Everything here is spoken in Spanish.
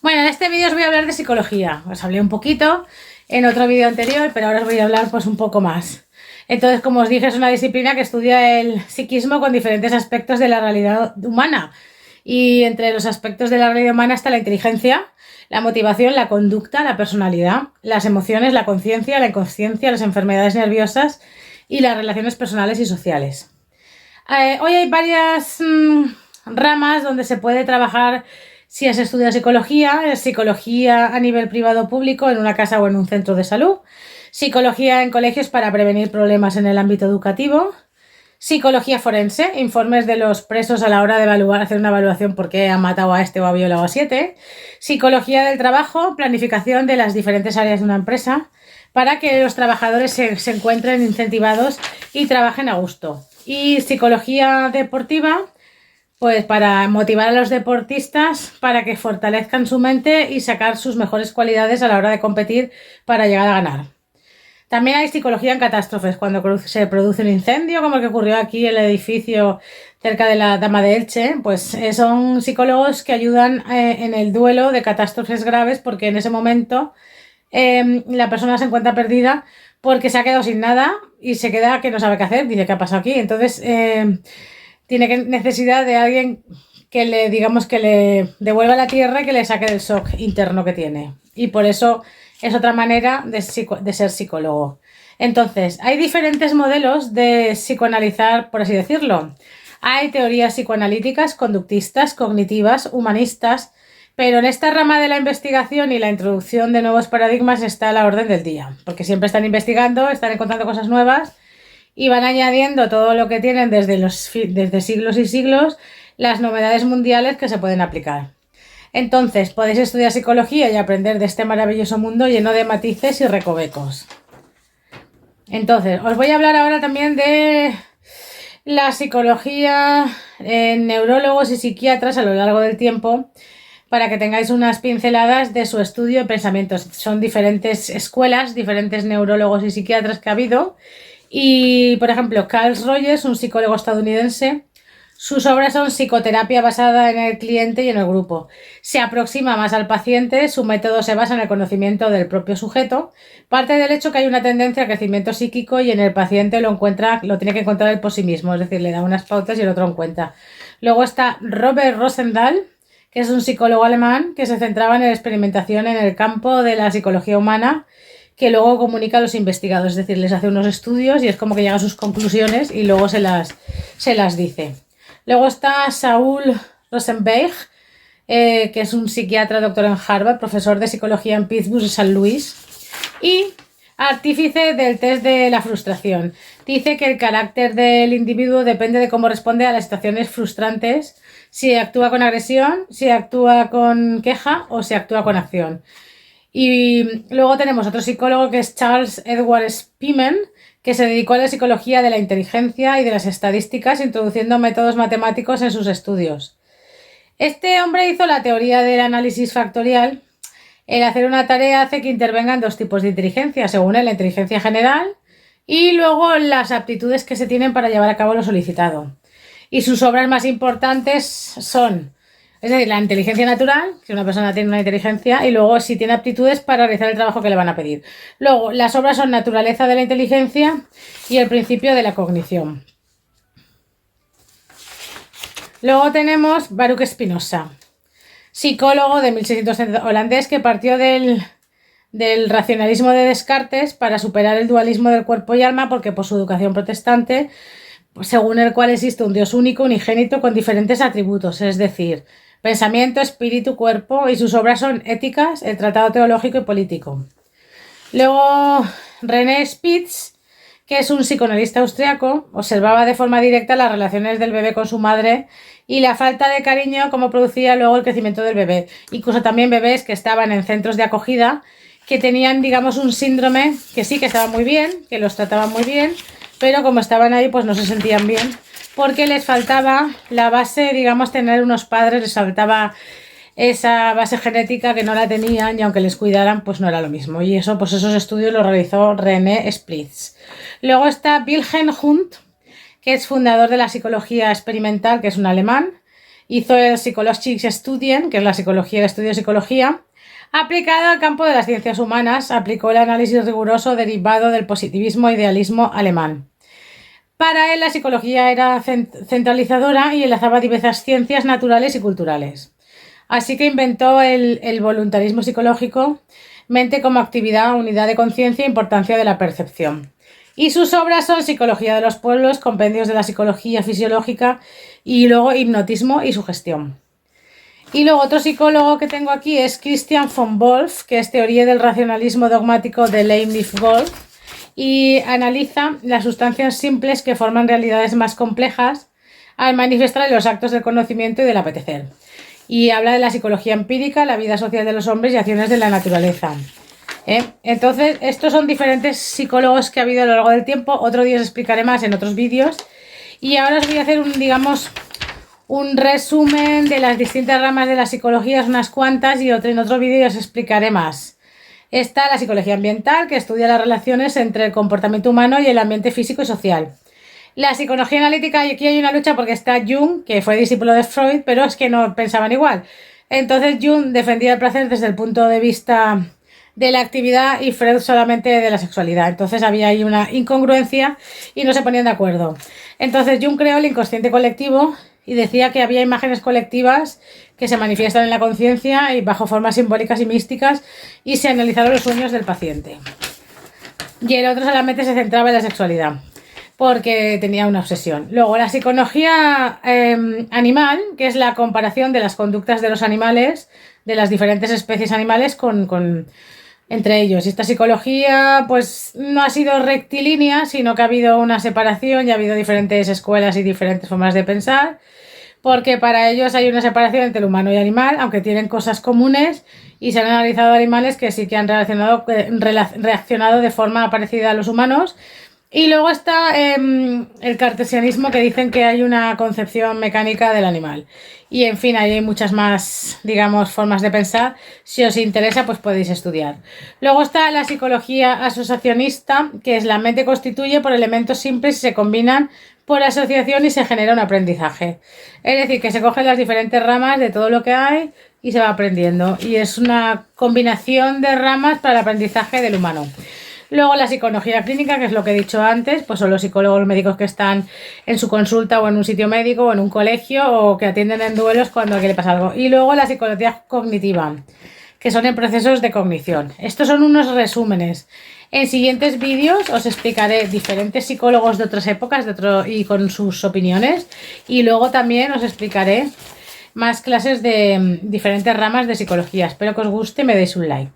Bueno, en este vídeo os voy a hablar de psicología. Os hablé un poquito en otro vídeo anterior, pero ahora os voy a hablar pues un poco más. Entonces, como os dije, es una disciplina que estudia el psiquismo con diferentes aspectos de la realidad humana. Y entre los aspectos de la realidad humana está la inteligencia, la motivación, la conducta, la personalidad, las emociones, la conciencia, la inconsciencia, las enfermedades nerviosas y las relaciones personales y sociales. Hoy hay varias ramas donde se puede trabajar si has estudiado psicología a nivel privado o público en una casa o en un centro de salud, psicología en colegios para prevenir problemas en el ámbito educativo, psicología forense, informes de los presos a la hora de hacer una evaluación por qué han matado a este o ha violado a siete, psicología del trabajo, planificación de las diferentes áreas de una empresa para que los trabajadores se encuentren incentivados y trabajen a gusto. Y psicología deportiva, pues para motivar a los deportistas para que fortalezcan su mente y sacar sus mejores cualidades a la hora de competir para llegar a ganar. También hay psicología en catástrofes, cuando se produce un incendio, como el que ocurrió aquí en el edificio cerca de la Dama de Elche, pues son psicólogos que ayudan en el duelo de catástrofes graves porque en ese momento la persona se encuentra perdida porque se ha quedado sin nada y se queda que no sabe qué hacer, dice qué ha pasado aquí. Entonces tiene necesidad de alguien que le, digamos, que le devuelva la tierra y que le saque del shock interno que tiene. Y por eso es otra manera de ser psicólogo. Entonces, hay diferentes modelos de psicoanalizar, por así decirlo. Hay teorías psicoanalíticas, conductistas, cognitivas, humanistas, pero en esta rama de la investigación y la introducción de nuevos paradigmas está a la orden del día, porque siempre están investigando, están encontrando cosas nuevas y van añadiendo todo lo que tienen desde siglos y siglos, las novedades mundiales que se pueden aplicar. Entonces, podéis estudiar psicología y aprender de este maravilloso mundo lleno de matices y recovecos. Entonces, os voy a hablar ahora también de la psicología en neurólogos y psiquiatras a lo largo del tiempo, para que tengáis unas pinceladas de su estudio de pensamientos. Son diferentes escuelas, diferentes neurólogos y psiquiatras que ha habido. Y, por ejemplo, Carl Rogers, un psicólogo estadounidense, sus obras son psicoterapia basada en el cliente y en el grupo. Se aproxima más al paciente, su método se basa en el conocimiento del propio sujeto, parte del hecho que hay una tendencia al crecimiento psíquico y en el paciente lo tiene que encontrar él por sí mismo, es decir, le da unas pautas y el otro en cuenta. Luego está Robert Rosendahl, que es un psicólogo alemán que se centraba en la experimentación en el campo de la psicología humana, que luego comunica a los investigadores, es decir, les hace unos estudios y es como que llega a sus conclusiones y luego se las dice. Luego está Saul Rosenberg, que es un psiquiatra doctor en Harvard, profesor de psicología en Pittsburgh y San Luis, y artífice del test de la frustración. Dice que el carácter del individuo depende de cómo responde a las situaciones frustrantes, si actúa con agresión, si actúa con queja o si actúa con acción. Y luego tenemos otro psicólogo que es Charles Edward Spearman, que se dedicó a la psicología de la inteligencia y de las estadísticas, introduciendo métodos matemáticos en sus estudios. Este hombre hizo la teoría del análisis factorial. El hacer una tarea hace que intervengan dos tipos de inteligencia, según él, la inteligencia general y luego las aptitudes que se tienen para llevar a cabo lo solicitado. Y sus obras más importantes son, es decir, la inteligencia natural, que una persona tiene una inteligencia, y luego si tiene aptitudes para realizar el trabajo que le van a pedir. Luego, las obras son Naturaleza de la inteligencia y El principio de la cognición. Luego tenemos Baruch Spinoza, psicólogo de 1670 holandés que partió del racionalismo de Descartes para superar el dualismo del cuerpo y alma, porque por su educación protestante, según el cual existe un Dios único, unigénito, con diferentes atributos, es decir, pensamiento, espíritu, cuerpo, y sus obras son Éticas, el Tratado Teológico y Político. Luego, René Spitz, que es un psicoanalista austriaco, observaba de forma directa las relaciones del bebé con su madre y la falta de cariño como producía luego el crecimiento del bebé. Incluso también bebés que estaban en centros de acogida que tenían, digamos, un síndrome que sí que estaban muy bien, que los trataban muy bien, pero como estaban ahí pues no se sentían bien porque les faltaba la base, digamos, tener unos padres, les faltaba esa base genética que no la tenían y aunque les cuidaran pues no era lo mismo, y eso, pues esos estudios los realizó René Spitz. Luego está Wilhelm Wundt, que es fundador de la psicología experimental, que es un alemán, Hizo el Psychologische Studien, que es la psicología, el estudio de psicología, aplicado al campo de las ciencias humanas. Aplicó el análisis riguroso derivado del positivismo e idealismo alemán. Para él la psicología era centralizadora y enlazaba diversas ciencias naturales y culturales. Así que inventó el voluntarismo psicológico, mente como actividad, unidad de conciencia e importancia de la percepción. Y sus obras son Psicología de los pueblos, compendios de la psicología fisiológica y luego hipnotismo y sugestión. Y luego otro psicólogo que tengo aquí es Christian von Wolff, que es teoría del racionalismo dogmático de Leibniz-Wolff y analiza las sustancias simples que forman realidades más complejas al manifestar en los actos del conocimiento y del apetecer. Y habla de la psicología empírica, la vida social de los hombres y acciones de la naturaleza. Entonces, estos son diferentes psicólogos que ha habido a lo largo del tiempo. Otro día os explicaré más en otros vídeos. Y ahora os voy a hacer un resumen de las distintas ramas de la psicología, unas cuantas, y en otro vídeo os explicaré más. Está la psicología ambiental, que estudia las relaciones entre el comportamiento humano y el ambiente físico y social. La psicología analítica, y aquí hay una lucha porque está Jung, que fue discípulo de Freud, pero es que no pensaban igual. Entonces Jung defendía el placer desde el punto de vista de la actividad y Freud solamente de la sexualidad. Entonces había ahí una incongruencia y no se ponían de acuerdo. Entonces Jung creó el inconsciente colectivo y decía que había imágenes colectivas que se manifiestan en la conciencia y bajo formas simbólicas y místicas, y se analizaron los sueños del paciente. Y el otro solamente se centraba en la sexualidad, porque tenía una obsesión. Luego, la psicología animal, que es la comparación de las conductas de los animales, de las diferentes especies animales entre ellos. Y esta psicología pues no ha sido rectilínea, sino que ha habido una separación y ha habido diferentes escuelas y diferentes formas de pensar, porque para ellos hay una separación entre el humano y el animal, aunque tienen cosas comunes, y se han analizado animales que sí que han reaccionado de forma parecida a los humanos. Y luego está el cartesianismo, que dicen que hay una concepción mecánica del animal. Y en fin, hay muchas más, digamos, formas de pensar. Si os interesa, pues podéis estudiar. Luego está la psicología asociacionista, que es la mente constituye por elementos simples y se combinan por asociación y se genera un aprendizaje. Es decir, que se cogen las diferentes ramas de todo lo que hay y se va aprendiendo. Y es una combinación de ramas para el aprendizaje del humano. Luego la psicología clínica, que es lo que he dicho antes, pues son los psicólogos médicos que están en su consulta o en un sitio médico o en un colegio, o que atienden en duelos cuando a alguien le pasa algo. Y luego la psicología cognitiva, que son en procesos de cognición. Estos son unos resúmenes. En siguientes vídeos os explicaré diferentes psicólogos de otras épocas y con sus opiniones, y luego también os explicaré más clases de diferentes ramas de psicología. Espero que os guste y me deis un like.